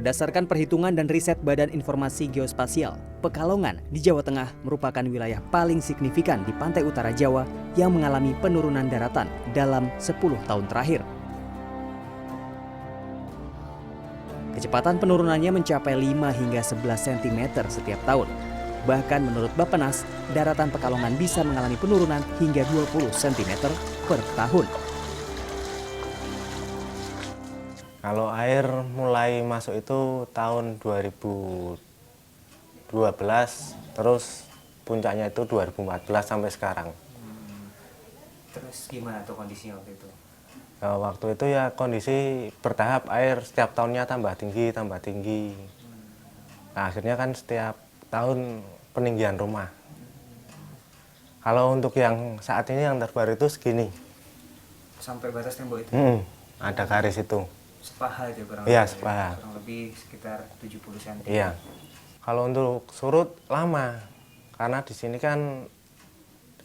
Berdasarkan perhitungan dan riset Badan Informasi Geospasial, Pekalongan di Jawa Tengah merupakan wilayah paling signifikan di pantai utara Jawa yang mengalami penurunan daratan dalam 10 tahun terakhir. Kecepatan penurunannya mencapai 5 hingga 11 cm setiap tahun. Bahkan menurut Bappenas, daratan Pekalongan bisa mengalami penurunan hingga 20 cm per tahun. Kalau air mulai masuk itu tahun 2012, terus puncaknya itu 2014 sampai sekarang. Terus gimana tuh kondisinya waktu itu? Waktu itu ya kondisi bertahap, air setiap tahunnya tambah tinggi. Nah, akhirnya kan setiap tahun peninggian rumah. Kalau untuk yang saat ini yang terbaru itu segini. Sampai batas tembok itu? Ada garis itu. Sepaha itu kurang Iya, lebih, sepaha. kurang lebih sekitar 70 cm. Iya. Kalau untuk surut lama, karena di sini kan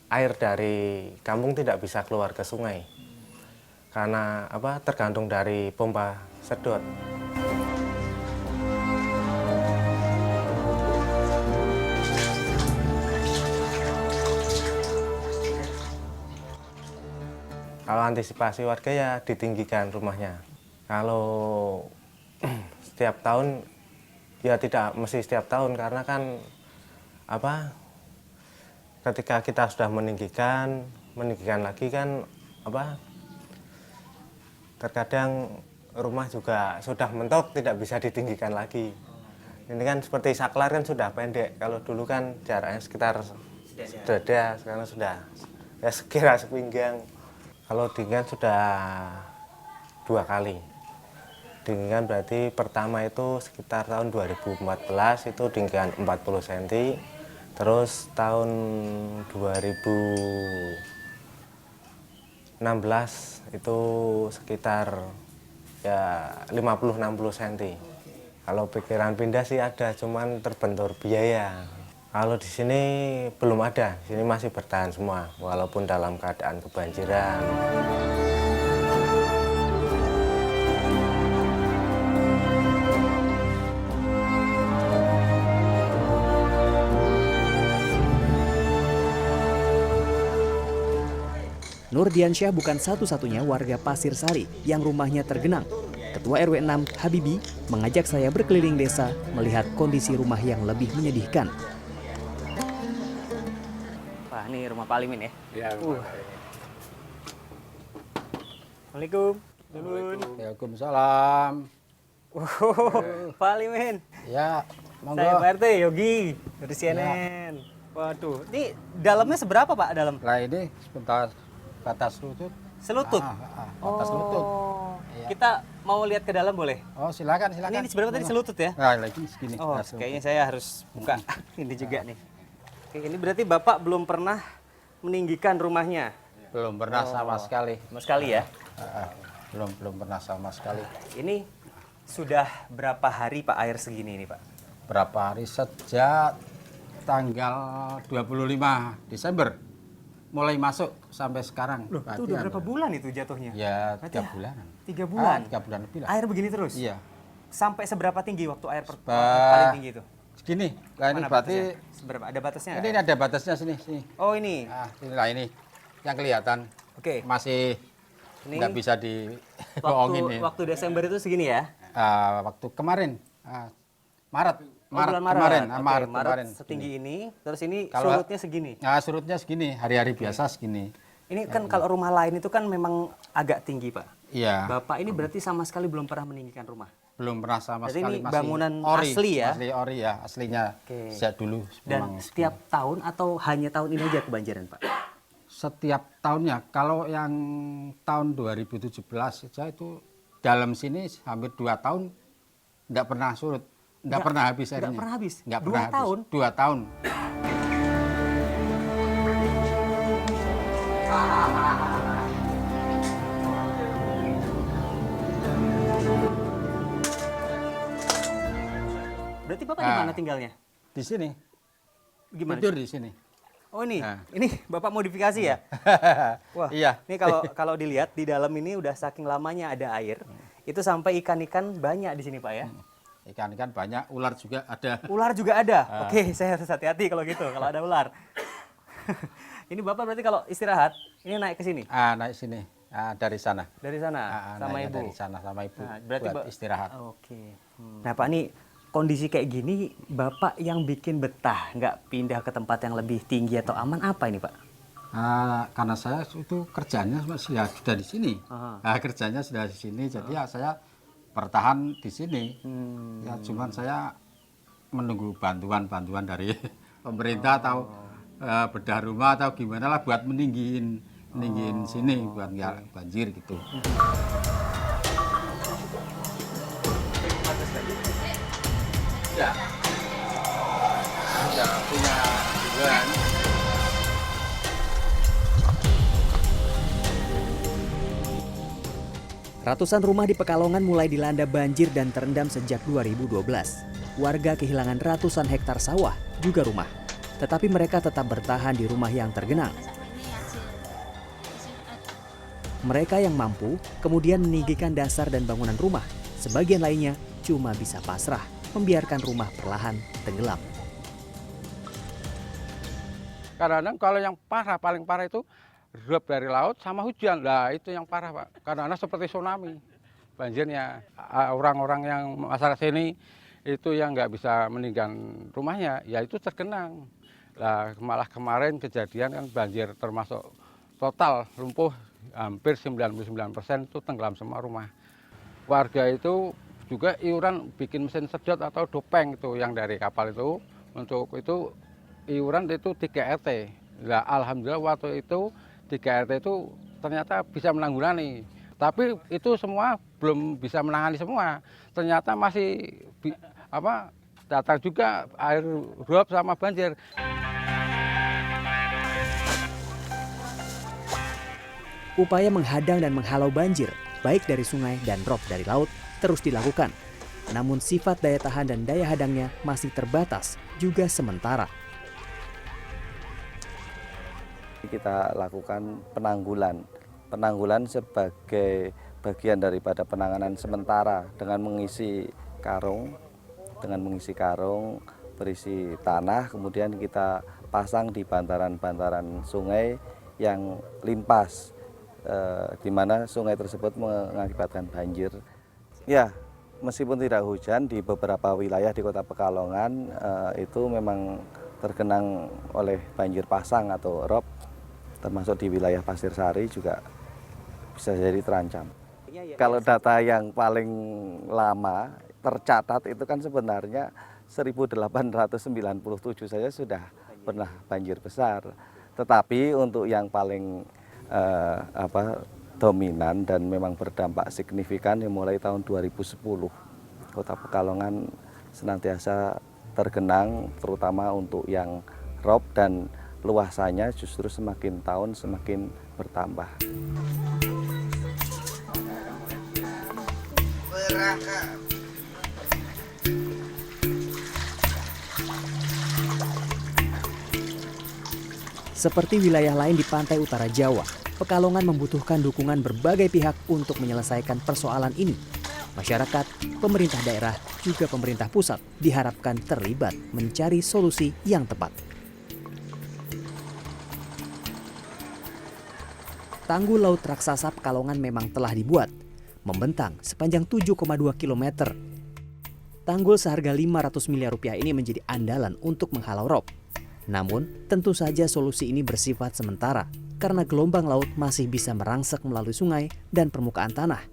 air dari kampung tidak bisa keluar ke sungai. Karena tergantung dari pompa sedot. Kalau antisipasi warga ya ditinggikan rumahnya. Kalau setiap tahun ya tidak mesti setiap tahun, karena kan ketika kita sudah meninggikan lagi kan terkadang rumah juga sudah mentok, tidak bisa ditinggikan lagi. Ini kan seperti saklar kan sudah pendek. Kalau dulu kan jaraknya sekitar dada, sekarang sudah ya sekira sepinggang. Kalau tinggian sudah 2 kali. Tinggian berarti pertama itu sekitar tahun 2014 itu tinggian 40 cm. Terus tahun 2016 itu sekitar ya 50-60 cm. Kalau pikiran pindah sih ada, cuman terbentur biaya. Kalau di sini belum ada, di sini masih bertahan semua, walaupun dalam keadaan kebanjiran. Nurdiansyah bukan satu-satunya warga Pasir Sari yang rumahnya tergenang. Ketua RW 6, Habibi, mengajak saya berkeliling desa melihat kondisi rumah yang lebih menyedihkan. Wah, ini rumah Pak Alimin ya? Iya, Assalamualaikum. Waalaikumsalam. Pak Alimin. Ya, monggo. Saya Pak RT Yogi dari CNN. Waduh, ini dalamnya seberapa Pak dalam? Lah ini sebentar batas lutut. Selutut? Batas lutut. Iya. Kita mau lihat ke dalam boleh? Oh, silakan. Ini seberapa tadi selutut ya? Nah, lagi segini. Oh, Nah, selutut. kayaknya saya harus buka ini juga nih. Oke, ini berarti Bapak belum pernah meninggikan rumahnya? Belum pernah sama sekali. Sama sekali ya? Belum pernah sama sekali. Ini sudah berapa hari Pak air segini ini Pak? Berapa hari sejak tanggal 25 Desember mulai masuk sampai sekarang. Loh, itu udah berapa bulan itu jatuhnya? Ya, Berarti 3 bulan. 3 bulan? 3 bulan lebih lah. Air begini terus? Iya. Sampai seberapa tinggi waktu air paling tinggi itu? Segini. Nah, ini Mana berarti batasnya? Seberapa? Ada batasnya? ini ada batasnya sini. Oh, ini. Nah, inilah ini yang kelihatan. Oke. Masih Ini nggak bisa dibohongin nih. waktu Desember itu segini ya? Waktu kemarin, Maret Bulan kemarin, Oke, Maret Maret kemarin. setinggi ini, terus ini Kalau- surutnya segini. Nah, surutnya segini, hari-hari biasa segini. Ini kan kalau rumah lain itu kan memang agak tinggi Pak. Iya, Bapak ini berarti sama sekali belum pernah meninggikan rumah. belum pernah sama Berarti sekali. ini Masih bangunan ori, asli ya? Asli ori ya, aslinya. Oke. Sejak dulu. Dan memang setiap tahun atau hanya tahun ini aja kebanjiran Pak? setiap tahunnya. Kalau yang tahun 2017 saja itu dalam sini hampir 2 tahun nggak pernah surut, nggak pernah habis airnya. Nggak pernah habis? Nggak 2 pernah habis. tahun? 2 tahun. Berarti Bapak di mana tinggalnya? Di sini. Gimana? Tidur di sini. Oh ini, Nah. ini Bapak modifikasi ya? Wah, Iya. ini kalau dilihat di dalam ini udah saking lamanya ada air, itu sampai ikan-ikan banyak di sini Pak ya? ikan-ikan banyak, ular juga ada. Ular juga ada. Oke, saya harus hati-hati kalau gitu, kalau ada ular. Ini Bapak berarti kalau istirahat, ini naik ke sini Naik sini, dari sana. dari sana sama naiknya ibu. Dari sana sama ibu, Nah, berarti buat istirahat. Oke. Nah Pak, ini kondisi kayak gini, Bapak yang bikin betah, nggak pindah ke tempat yang lebih tinggi atau aman apa ini Pak? Karena saya itu kerjanya ya sudah di sini. Kerjanya sudah di sini, jadi ya saya bertahan di sini. Ya cuman saya menunggu bantuan dari pemerintah atau bedah rumah atau gimana lah buat meninggiin sini buat nggak banjir gitu. Ya, sudah punya tujuan. Ratusan rumah di Pekalongan mulai dilanda banjir dan terendam sejak 2012. Warga kehilangan ratusan hektar sawah, juga rumah. Tetapi mereka tetap bertahan di rumah yang tergenang. Mereka yang mampu kemudian meninggikan dasar dan bangunan rumah. Sebagian lainnya cuma bisa pasrah, membiarkan rumah perlahan tenggelam. Kadang-kadang kalau yang parah, paling parah itu drop dari laut sama hujan. Nah itu yang parah Pak. Kadang-kadang seperti tsunami banjirnya. Orang-orang yang masyarakat sini itu yang nggak bisa meninggalkan rumahnya, ya itu tergenang. Nah malah kemarin kejadian kan banjir termasuk total lumpuh, hampir 99% itu tenggelam semua rumah. Warga itu juga iuran bikin mesin sedot atau dopeng itu yang dari kapal itu. Untuk itu iuran itu 3 RT. Nah alhamdulillah waktu itu 3 RT itu ternyata bisa menanggulangi. Tapi itu semua belum bisa menangani semua. Ternyata masih datang juga air uap sama banjir. Upaya menghadang dan menghalau banjir, baik dari sungai dan rob dari laut, terus dilakukan. Namun sifat daya tahan dan daya hadangnya masih terbatas, juga sementara. Kita lakukan penanggulan sebagai bagian daripada penanganan sementara dengan mengisi karung berisi tanah, kemudian kita pasang di bantaran-bantaran sungai yang limpas, di mana sungai tersebut mengakibatkan banjir. Ya, meskipun tidak hujan di beberapa wilayah di Kota Pekalongan itu memang tergenang oleh banjir pasang atau rob, termasuk di wilayah Pasir Sari juga bisa jadi terancam. Kalau data yang paling lama tercatat itu kan sebenarnya 1897 saja sudah pernah banjir besar. Tetapi untuk yang paling dominan dan memang berdampak signifikan mulai tahun 2010, Kota Pekalongan senantiasa tergenang, terutama untuk yang rob, dan luasannya justru semakin tahun semakin bertambah. Seperti wilayah lain di pantai utara Jawa, Pekalongan membutuhkan dukungan berbagai pihak untuk menyelesaikan persoalan ini. Masyarakat, pemerintah daerah, juga pemerintah pusat diharapkan terlibat mencari solusi yang tepat. Tanggul laut raksasa Pekalongan memang telah dibuat, membentang sepanjang 7,2 km. Tanggul seharga 500 miliar rupiah ini menjadi andalan untuk menghalau rob. Namun, tentu saja solusi ini bersifat sementara karena gelombang laut masih bisa merangsek melalui sungai dan permukaan tanah.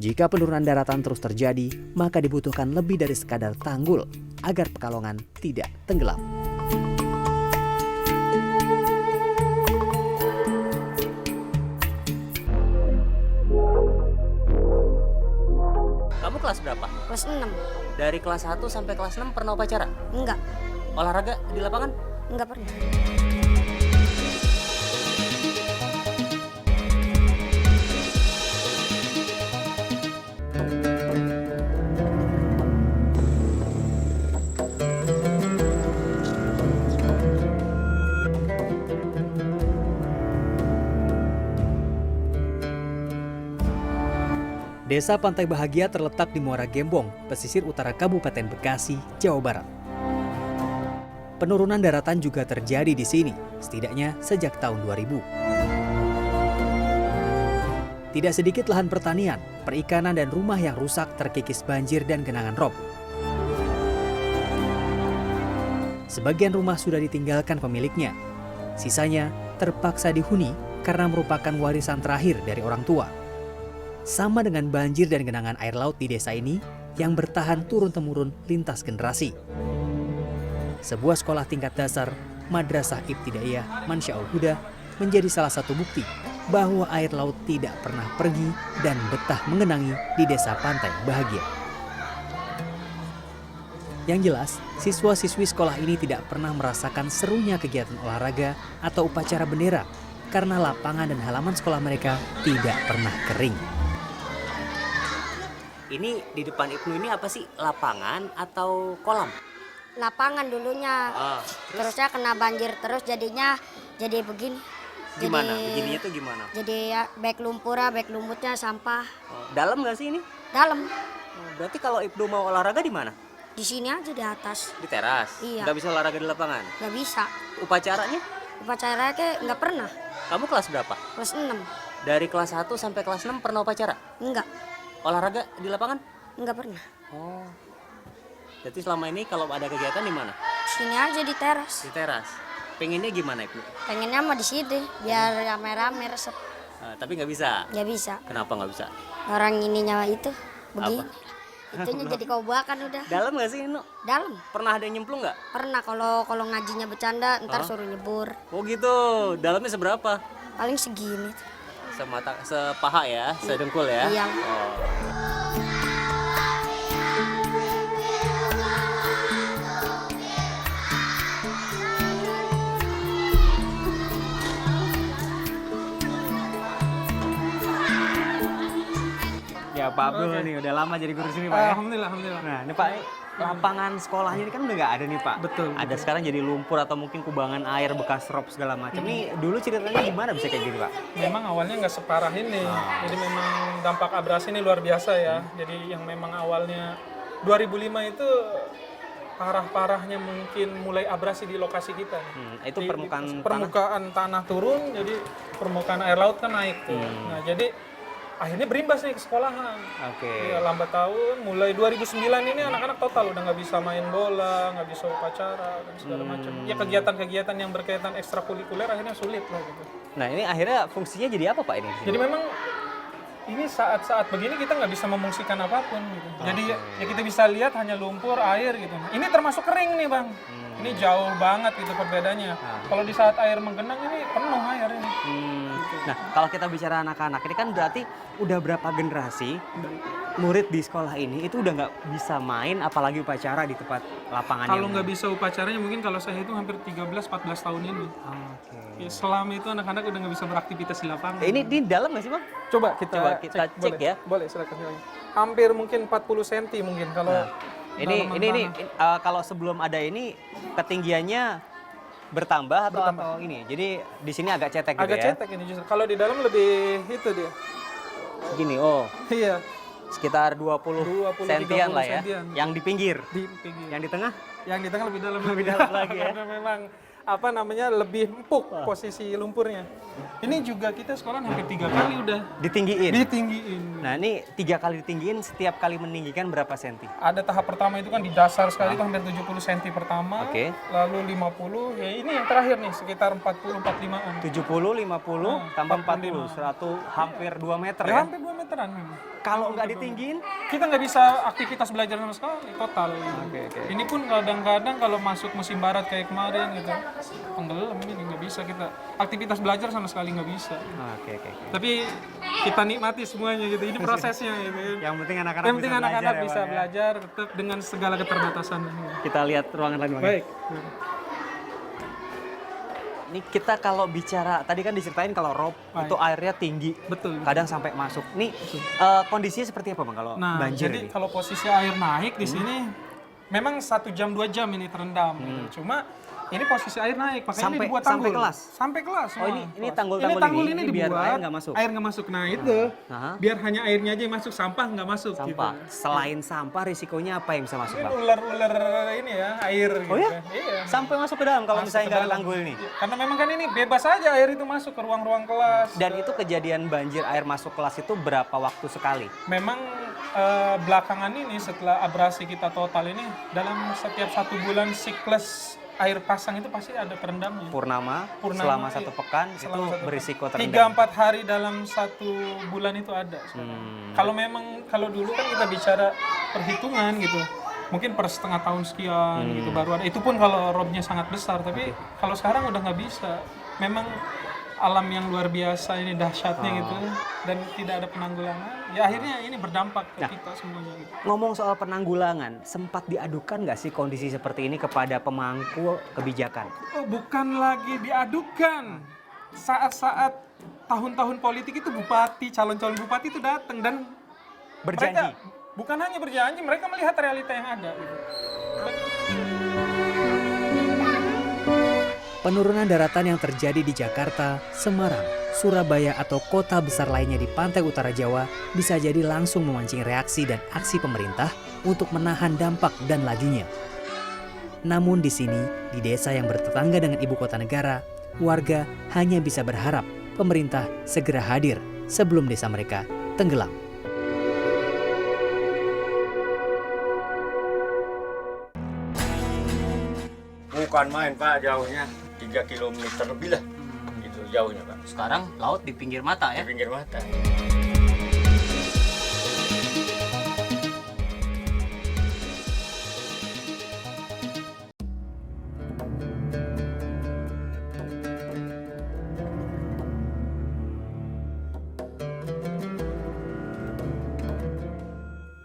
Jika penurunan daratan terus terjadi, maka dibutuhkan lebih dari sekadar tanggul agar Pekalongan tidak tenggelam. Kamu kelas berapa? Kelas 6. Dari kelas 1 sampai kelas 6 pernah upacara? Enggak, Olahraga di lapangan? enggak pernah. Desa Pantai Bahagia terletak di Muara Gembong, pesisir utara Kabupaten Bekasi, Jawa Barat. Penurunan daratan juga terjadi di sini, setidaknya sejak tahun 2000. Tidak sedikit lahan pertanian, perikanan dan rumah yang rusak terkikis banjir dan genangan rob. Sebagian rumah sudah ditinggalkan pemiliknya. Sisanya terpaksa dihuni karena merupakan warisan terakhir dari orang tua. Sama dengan banjir dan genangan air laut di desa ini yang bertahan turun-temurun lintas generasi. Sebuah sekolah tingkat dasar, Madrasah Ibtidaiyah Mansyaul Huda, menjadi salah satu bukti bahwa air laut tidak pernah pergi dan betah mengenangi di desa Pantai Bahagia. Yang jelas, siswa-siswi sekolah ini tidak pernah merasakan serunya kegiatan olahraga atau upacara bendera karena lapangan dan halaman sekolah mereka tidak pernah kering. Ini di depan Ibnu ini apa sih? Lapangan atau kolam? Lapangan dulunya. Terusnya kena banjir terus jadinya jadi begini. Gimana? Begininya tuh gimana? Jadi ya baik lumpurnya, baik lumutnya, sampah. Dalam nggak sih ini? Dalam. Berarti kalau Ibnu mau olahraga di mana? Di sini aja di atas. Di teras? Iya. Nggak bisa olahraga di lapangan? Nggak bisa. Upacaranya? Upacara kayak nggak pernah. Kamu kelas berapa? Kelas 6. Dari kelas 1 sampai kelas 6 pernah upacara? Enggak. Olahraga di lapangan? Enggak pernah. Oh. Jadi selama ini kalau ada kegiatan di mana? Sini aja di teras. Di teras. Pengennya gimana Ibnu? Pengennya mah di situ biar rame-rame resep. Tapi nggak bisa? Nggak bisa. Kenapa nggak bisa? Orang ininya itu begini. Itunya jadi kobakan udah. Dalam nggak sih Ibnu? Dalam. Pernah ada yang nyemplung nggak? Pernah kalau ngajinya bercanda ntar suruh nyebur. Oh gitu. Dalamnya seberapa? Paling segini. Sepaha ya, sedengkul ya. Iya. Oh. Ya Pak Abdul nih udah lama jadi guru sini Pak ya. Alhamdulillah. Nah ini Pak, lapangan sekolahnya ini kan udah nggak ada nih Pak. Betul. Ada sekarang jadi lumpur atau mungkin kubangan air bekas rob segala macam. Ini dulu ceritanya gimana bisa kayak gini Pak? Memang awalnya nggak separah ini. Jadi memang dampak abrasi ini luar biasa ya. Jadi yang memang awalnya 2005 itu parah-parahnya mungkin mulai abrasi di lokasi kita. Itu permukaan permukaan tanah turun, jadi permukaan air laut kan naik tuh. Nah jadi akhirnya berimbas nih ke sekolahan. Oke. Ya, lambat tahun, mulai 2009 ini anak-anak total udah nggak bisa main bola, nggak bisa upacara dan segala macam. Ya kegiatan-kegiatan yang berkaitan ekstrakurikuler akhirnya sulit lah gitu. Nah ini akhirnya fungsinya jadi apa Pak ini? Jadi memang ini saat-saat begini kita nggak bisa memungsikan apapun gitu. Jadi ya kita bisa lihat hanya lumpur, air gitu. Ini termasuk kering nih Bang. Ini jauh banget gitu perbedaannya. Kalau di saat air menggenang ini penuh air ini. Nah, kalau kita bicara anak-anak ini kan berarti udah berapa generasi murid di sekolah ini itu udah nggak bisa main apalagi upacara di tempat lapangan. Kalau nggak bisa upacaranya mungkin kalau saya itu hampir 13-14 tahun ini. Oke. Ya, selama itu anak-anak udah nggak bisa beraktivitas di lapangan. Ini di dalam nggak sih Bang? Coba kita cek boleh, ya. Boleh silakan. Hampir mungkin 40 cm mungkin kalau Ini kalau sebelum ada ini ketinggiannya bertambah atau ini. Jadi di sini agak cetek gitu agak ya. cetek ini justru. Kalau di dalam lebih itu dia. Segini. Oh. Iya. Sekitar 20 sentian lah ya. sentian. Yang di pinggir. Di pinggir. Yang di tengah? Yang di tengah lebih dalam. Lebih dalam lagi ya. Karena memang lebih empuk posisi lumpurnya. Ini juga kita sekolah hampir 3 kali udah ditinggiin. Nah ini 3 kali ditinggiin, setiap kali meninggikan berapa senti? Ada tahap pertama itu kan di dasar sekali itu hampir 70 cm pertama, Oke. lalu 50, ya ini yang terakhir nih sekitar 40-45an. 70, 50, tambah 40, 100, hampir 2 meter Ya ya? hampir 2 meteran memang. Kalau nggak ditinggiin? Kita nggak bisa aktivitas belajar sama sekali, total. Oke. Ini pun kadang-kadang kalau masuk musim barat kayak kemarin gitu, tenggelam ini nggak bisa kita. Aktivitas belajar sama sekali nggak bisa. Oke. Tapi kita nikmati semuanya gitu, ini prosesnya gitu. Yang penting anak-anak bisa belajar tetap dengan segala keterbatasan. Kita lihat ruangan lain Bang. Baik. Ini kita kalau bicara, tadi kan diceritain kalau rob itu airnya tinggi. Betul. Kadang sampai masuk. Nih kondisinya seperti apa Bang kalau banjir jadi ini? kalau posisi air naik di sini memang 1 jam 2 jam ini terendam gitu. Cuma Ini posisi air naik, makanya Sampai- ini dibuat sampai tanggul. kelas? Sampai kelas. Oh, ini semua. tanggul-tanggul tanggul ini biar dibuat, air nggak masuk? Air nggak masuk. Nah itu, Aha. biar hanya airnya aja yang masuk, sampah nggak masuk. Sampah. Gitu. Selain sampah, risikonya apa yang bisa masuk, Ini Bang? ular-ular ini ya, air. Oh gitu ya? kan. Iya. Sampai masuk ke dalam kalau Masuk misalnya ke nggak ada dalam. tanggul ini. Iya. Karena memang kan ini bebas aja air itu masuk ke ruang-ruang kelas. Dan itu kejadian banjir air masuk kelas itu berapa waktu sekali? Memang belakangan ini setelah abrasi kita total ini, dalam setiap 1 bulan siklus air pasang itu pasti ada terendamnya. Purnama, Purnama, selama 1 iya. pekan Selama itu 1 pekan. berisiko terendam. 3-4 hari dalam 1 bulan itu ada. Kalau memang kalau dulu kan kita bicara perhitungan gitu, mungkin per setengah tahun sekian gitu baru ada. Itu pun kalau robnya sangat besar. Tapi kalau sekarang udah nggak bisa. Memang alam yang luar biasa ini dahsyatnya gitu, dan tidak ada penanggulangan. Ya akhirnya ini berdampak ke kita semuanya. Gitu. Ngomong soal penanggulangan, sempat diadukan nggak sih kondisi seperti ini kepada pemangku kebijakan? Oh, bukan lagi diadukan. Saat-saat tahun-tahun politik itu bupati, calon-calon bupati itu datang dan Berjanji. mereka bukan hanya berjanji, mereka melihat realita yang ada. Gitu. Penurunan daratan yang terjadi di Jakarta, Semarang, Surabaya atau kota besar lainnya di pantai utara Jawa bisa jadi langsung memancing reaksi dan aksi pemerintah untuk menahan dampak dan lajunya. Namun di sini, di desa yang bertetangga dengan ibu kota negara, warga hanya bisa berharap pemerintah segera hadir sebelum desa mereka tenggelam. Bukan main Pak, jauhnya 3 km lebih lah. Itu jauhnya Pak. Sekarang laut di pinggir mata Di ya. pinggir mata.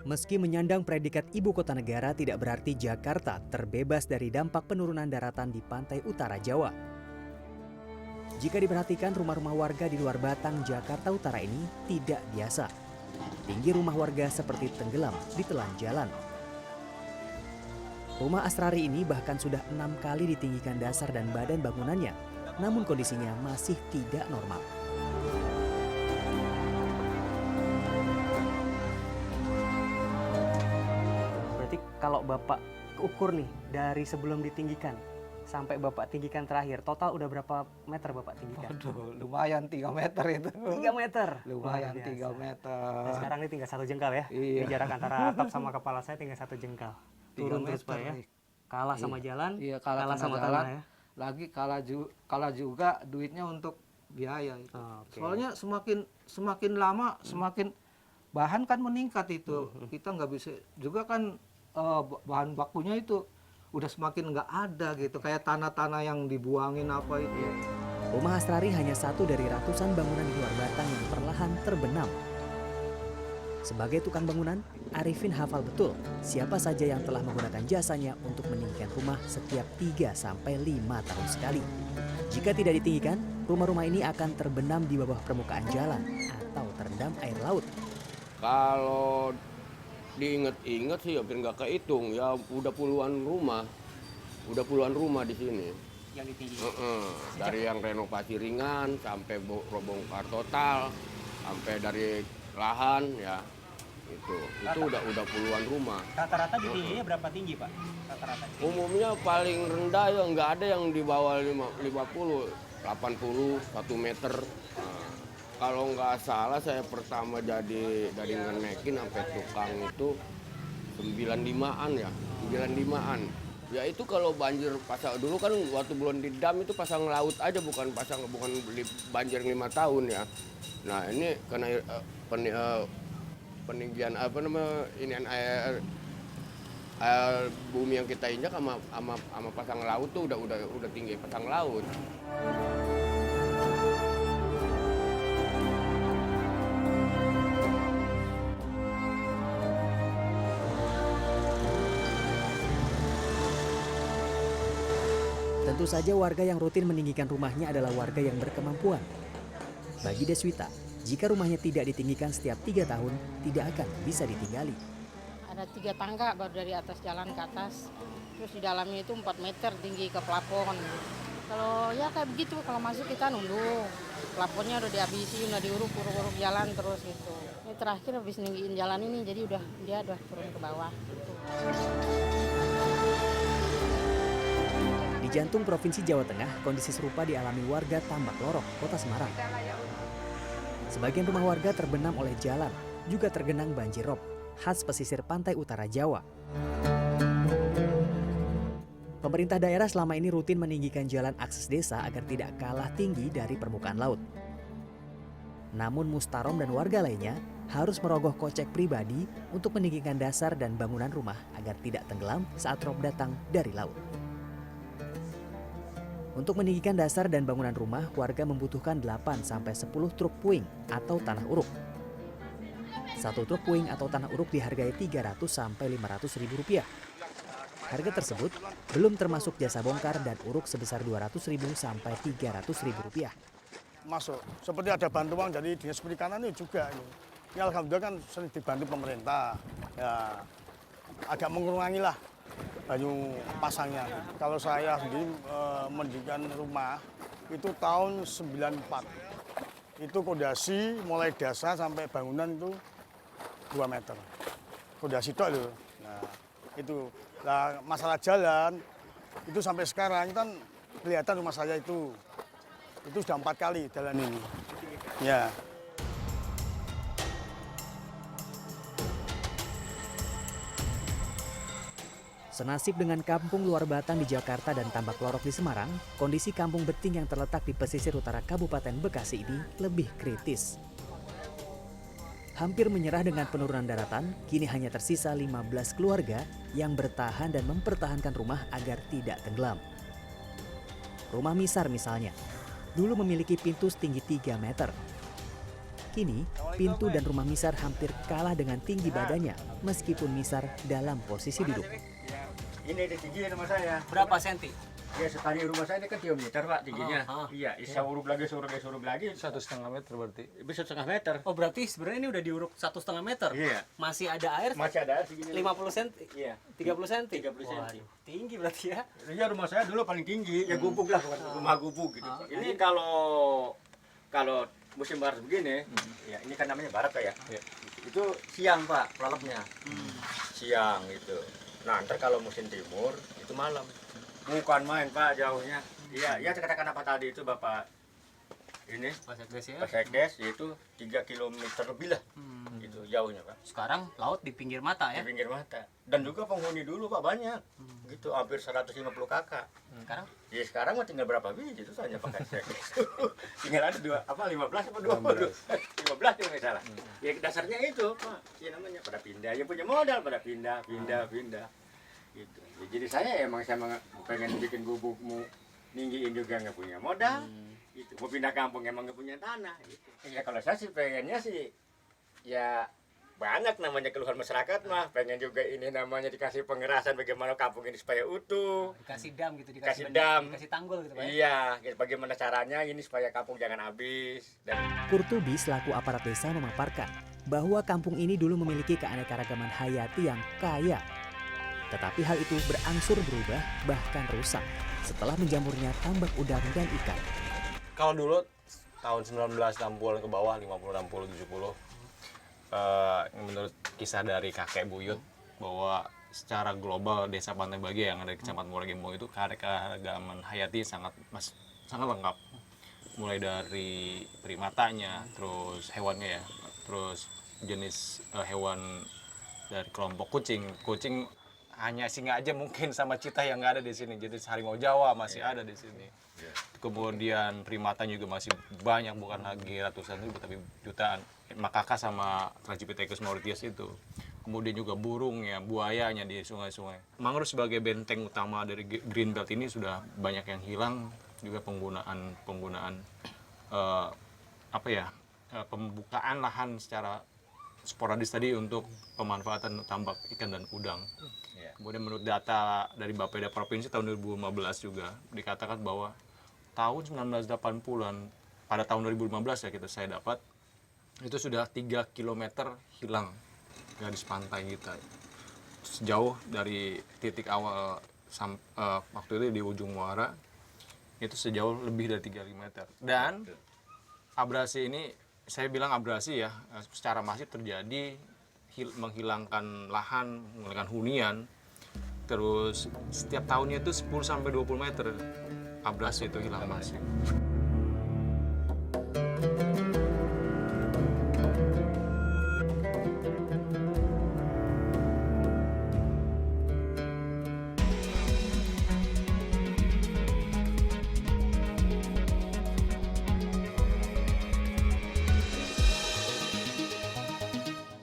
Meski menyandang predikat ibu kota negara, tidak berarti Jakarta terbebas dari dampak penurunan daratan di pantai utara Jawa. Jika diperhatikan, rumah-rumah warga di luar Batang, Jakarta Utara ini tidak biasa. Tinggi rumah warga seperti tenggelam di telan jalan. Rumah Asrari ini bahkan sudah 6 kali ditinggikan dasar dan badan bangunannya, namun kondisinya masih tidak normal. Berarti kalau Bapak ukur nih dari sebelum ditinggikan sampai Bapak tinggikan terakhir, total udah berapa meter Bapak tinggikan? Waduh, lumayan 3 meter itu. 3 meter. Lumayan Luar 3 biasa. meter. Nah, sekarang ini tinggal 1 jengkal ya. Iya. Ini jarak antara atap sama kepala saya tinggal 1 jengkal. 3 Turun terus Pak meter, ya. nih. Kalah sama jalan, Iya, kalah sama jalan. tanah ya. Lagi kalah juga duitnya untuk biaya itu. Oh, oke. Soalnya semakin lama semakin bahan kan meningkat itu. Kita nggak bisa juga kan bahan bakunya itu udah semakin nggak ada gitu. Kayak tanah-tanah yang dibuangin apa itu. Rumah Asrari hanya satu dari ratusan bangunan di luar Batang yang perlahan terbenam. Sebagai tukang bangunan, Arifin hafal betul siapa saja yang telah menggunakan jasanya untuk meninggikan rumah setiap 3-5 tahun sekali. Jika tidak ditinggikan, rumah-rumah ini akan terbenam di bawah permukaan jalan atau terendam air laut. Kalau diinget-inget sih hampir nggak kehitung, ya udah puluhan rumah di sini. Yang ditinggikan. Dari yang renovasi ringan sampai bongkar total, sampai dari lahan ya itu udah puluhan rumah. Rata-rata tingginya berapa tinggi Pak? Rata-rata. Umumnya paling rendah ya nggak ada yang di bawah 50, 80, 1 meter. Nah, kalau nggak salah saya pertama jadi dari ngenekin sampai tukang itu 95-an ya, 95-an. Ya itu kalau banjir pasang dulu kan waktu belum di dam itu pasang laut aja bukan banjir 5 tahun ya. Nah ini karena peninggian air bumi yang kita injak sama pasang laut tuh udah tinggi pasang laut. Tentu saja warga yang rutin meninggikan rumahnya adalah warga yang berkemampuan. Bagi Deswita, jika rumahnya tidak ditinggikan setiap 3 tahun, tidak akan bisa ditinggali. Ada 3 tangga baru dari atas jalan ke atas. Terus di dalamnya itu 4 meter tinggi ke plafon. Kalau ya kayak begitu, kalau masuk kita nunduk. Plafonnya udah dihabisi, udah diuruk jalan terus gitu. Ini terakhir habis ninggiin jalan ini, jadi dia udah turun ke bawah. Gitu. Di jantung Provinsi Jawa Tengah, kondisi serupa dialami warga Tambak Lorok, Kota Semarang. Sebagian rumah warga terbenam oleh jalan, juga tergenang banjir rob, khas pesisir pantai utara Jawa. Pemerintah daerah selama ini rutin meninggikan jalan akses desa agar tidak kalah tinggi dari permukaan laut. Namun Mustarom dan warga lainnya harus merogoh kocek pribadi untuk meninggikan dasar dan bangunan rumah agar tidak tenggelam saat rob datang dari laut. Untuk meninggikan dasar dan bangunan rumah, warga membutuhkan 8-10 truk puing atau tanah uruk. Satu truk puing atau tanah uruk dihargai Rp300-500 ribu. Harga tersebut belum termasuk jasa bongkar dan uruk sebesar Rp200.000 sampai Rp300.000. Masuk, seperti ada bantuan dari Dinas Perikanan ini juga. Ini alhamdulillah kan sering dibantu pemerintah. Ya, agak mengurangi lah banyu pasangnya. Kalau saya sendiri mendirikan rumah itu tahun 94. Itu fondasi mulai dasar sampai bangunan itu 2 meter. Fondasi itu loh. Nah, itu. Nah, masalah jalan itu sampai sekarang kan kelihatan rumah saya itu sudah 4 kali jalan ini. Ya. Senasib dengan kampung Luar Batang di Jakarta dan Tambak Lorok di Semarang, kondisi kampung Beting yang terletak di pesisir utara Kabupaten Bekasi ini lebih kritis. Hampir menyerah dengan penurunan daratan, kini hanya tersisa 15 keluarga yang bertahan dan mempertahankan rumah agar tidak tenggelam. Rumah Misar misalnya, dulu memiliki pintu setinggi 3 meter. Kini, pintu dan rumah Misar hampir kalah dengan tinggi badannya meskipun Misar dalam posisi duduk. Ini di tinggi rumah saya. Berapa senti? Ya setani rumah saya ini kan 3 meter Pak tingginya. Iya, bisa uruk lagi, suruk lagi. 1,5 meter berarti. Bisa 1,5 meter. Oh berarti sebenarnya ini udah diuruk 1,5 meter? Iya. Masih ada air? Masih ada air segini. 50 cm? Iya. 30 cm? 30 cm. Waduh, tinggi berarti ya? Iya rumah saya dulu paling tinggi, ya gubuk lah, rumah gubuk gitu. Ini kalau musim barat begini, ya ini kan namanya barat Pak ya. Itu siang Pak, pelalapnya. Siang gitu. Nah, ntar kalau musim timur itu malam. Bukan main Pak jauhnya. Iya, ya katakan apa tadi itu Bapak ini Pak Sekdes ya? Pak Sekdes itu 3 kilometer lebih lah. Itu jauhnya Pak. Sekarang laut di pinggir mata ya? Di pinggir mata. Dan juga penghuni dulu Pak banyak. Gitu hampir 150 kakak. Sekarang? Ya sekarang mah tinggal berapa biji itu saja Pak Sekdes. Tinggal ada 15 apa 20? 15 kalau nggak salah. Ya dasarnya itu Pak. Ya namanya pada pindah. Ya punya modal pada pindah. Gitu. Ya, jadi saya pengen bikin gubukmu ninggiin juga nggak punya modal. Gitu. Mau pindah kampung emang nggak punya tanah. Gitu. Ya kalau saya sih pengennya sih ya banyak namanya keluhan masyarakat mah, pengen juga ini namanya dikasih pengerasan bagaimana kampung ini supaya utuh. Dikasih dam gitu, Dikasih dam. dikasih tanggul gitu Pak ya? Iya, gitu, bagaimana caranya ini supaya kampung jangan habis. Dan Kurtubi selaku aparat desa memaparkan bahwa kampung ini dulu memiliki keanekaragaman hayati yang kaya. Tetapi hal itu berangsur berubah bahkan rusak setelah menjamurnya tambak udang dan ikan. Kalau dulu tahun 1960 ke bawah, 50, 60, 70, menurut kisah dari kakek buyut bahwa secara global desa Pantai Bagia yang ada di Kecamatan Muaragembong itu keanekaragaman hayati sangat lengkap. Mulai dari primatanya, terus hewannya ya, terus jenis hewan dari kelompok kucing. Kucing hanya singa aja mungkin sama citah yang nggak ada di sini. Jadi harimau Jawa masih ada di sini. Kemudian primata juga masih banyak, bukan lagi ratusan ribu tapi jutaan. Makaka sama Tragopithecus mauritius itu. Kemudian juga burung ya, buayanya di sungai-sungai. Mangrove sebagai benteng utama dari Greenbelt ini sudah banyak yang hilang. Juga penggunaan pembukaan lahan secara sporadis tadi untuk pemanfaatan tambak ikan dan udang. Kemudian menurut data dari Bapeda Provinsi tahun 2015 juga dikatakan bahwa tahun 1980-an, pada tahun 2015 ya saya dapat, itu sudah 3 km hilang garis pantai kita. Sejauh dari titik awal waktu itu di ujung muara itu sejauh lebih dari 35 meter. Dan abrasi ini, saya bilang abrasi ya, secara masif terjadi, menghilangkan lahan, menghilangkan hunian. Terus setiap tahunnya itu 10-20 meter abrasi itu hilang masif.